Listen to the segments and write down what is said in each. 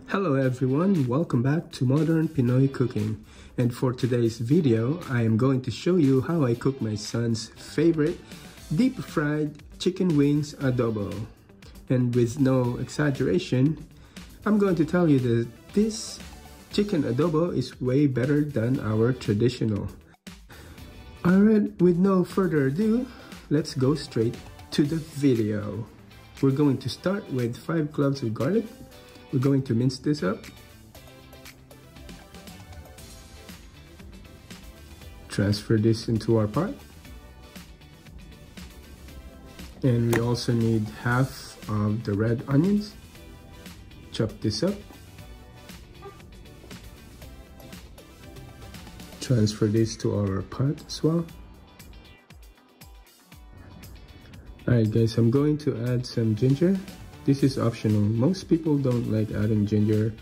Hello everyone, welcome back to Modern Pinoy Cooking. And for today's video, I am going to show you how I cook my son's favorite deep fried chicken wings adobo. And with no exaggeration, I'm going to tell you that this chicken adobo is way better than our traditional. Alright, with no further ado, let's go straight to the video. We're going to start with 5 cloves of garlic. We're going to mince this up. Transfer this into our pot. And we also need half of the red onions. Chop this up. Transfer this to our pot as well. Alright guys, I'm going to add some ginger. This is optional. Most people don't like adding ginger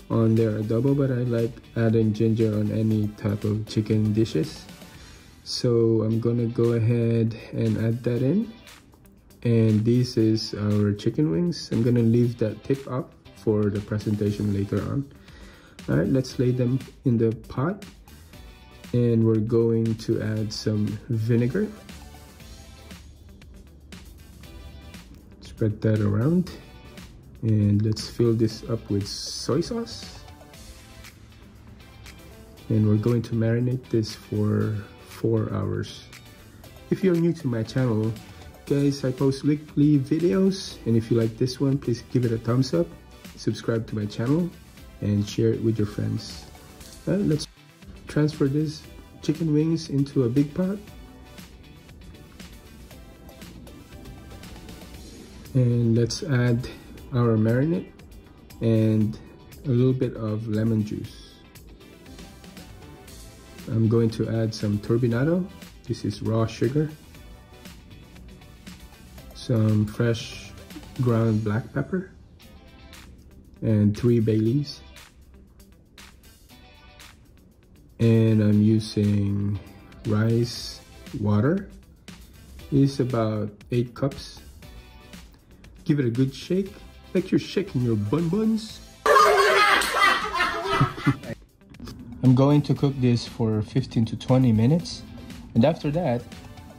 on their adobo, but I like adding ginger on any type of chicken dishes. So I'm gonna go ahead and add that in. And this is our chicken wings. I'm gonna leave that tip up for the presentation later on. Alright, let's lay them in the pot. And we're going to add some vinegar. Spread that around, and let's fill this up with soy sauce. And we're going to marinate this for 4 hours. If you're new to my channel, guys, I post weekly videos, and if you like this one, please give it a thumbs up, subscribe to my channel, and share it with your friends. Let's transfer this chicken wings into a big pot. And let's add our marinade and a little bit of lemon juice. I'm going to add some turbinado. This is raw sugar. Some fresh ground black pepper. And 3 bay leaves. And I'm using rice water. It's about 8 cups. Give it a good shake, like you're shaking your buns. I'm going to cook this for 15 to 20 minutes. And after that,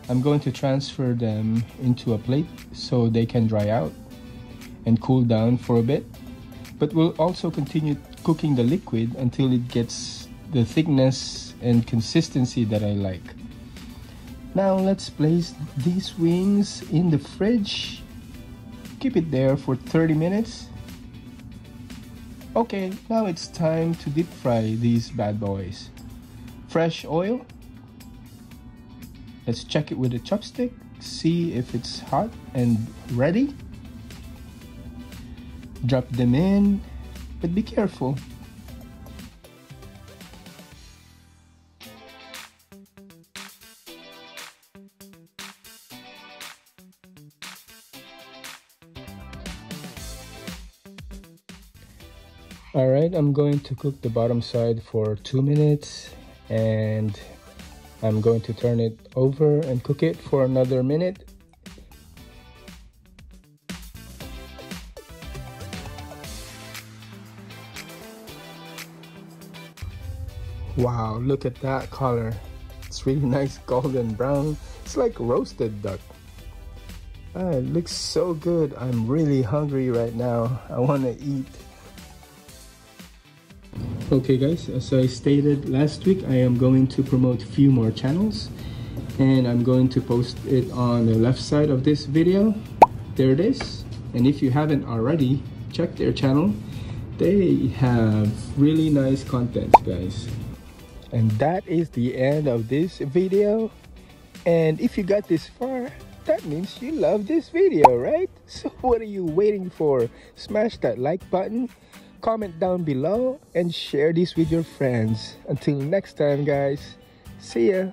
I'm going to transfer them into a plate so they can dry out and cool down for a bit. But we'll also continue cooking the liquid until it gets the thickness and consistency that I like. Now let's place these wings in the fridge. Keep it there for 30 minutes. Okay, now it's time to deep fry these bad boys. Fresh oil. Let's check it with a chopstick, see if it's hot and ready. Drop them in, but be careful. Alright, I'm going to cook the bottom side for 2 minutes, and I'm going to turn it over and cook it for another minute. Wow, look at that color. It's really nice golden brown. It's like roasted duck. It looks so good. I'm really hungry right now. I want to eat. Okay guys, as I stated last week, I am going to promote a few more channels, and I'm going to post it on the left side of this video. There it is. And if you haven't already, check their channel. They have really nice content, guys. And that is the end of this video. And if you got this far, that means you love this video, right? So what are you waiting for? Smash that like button, comment down below, and share this with your friends. Until next time guys, see ya.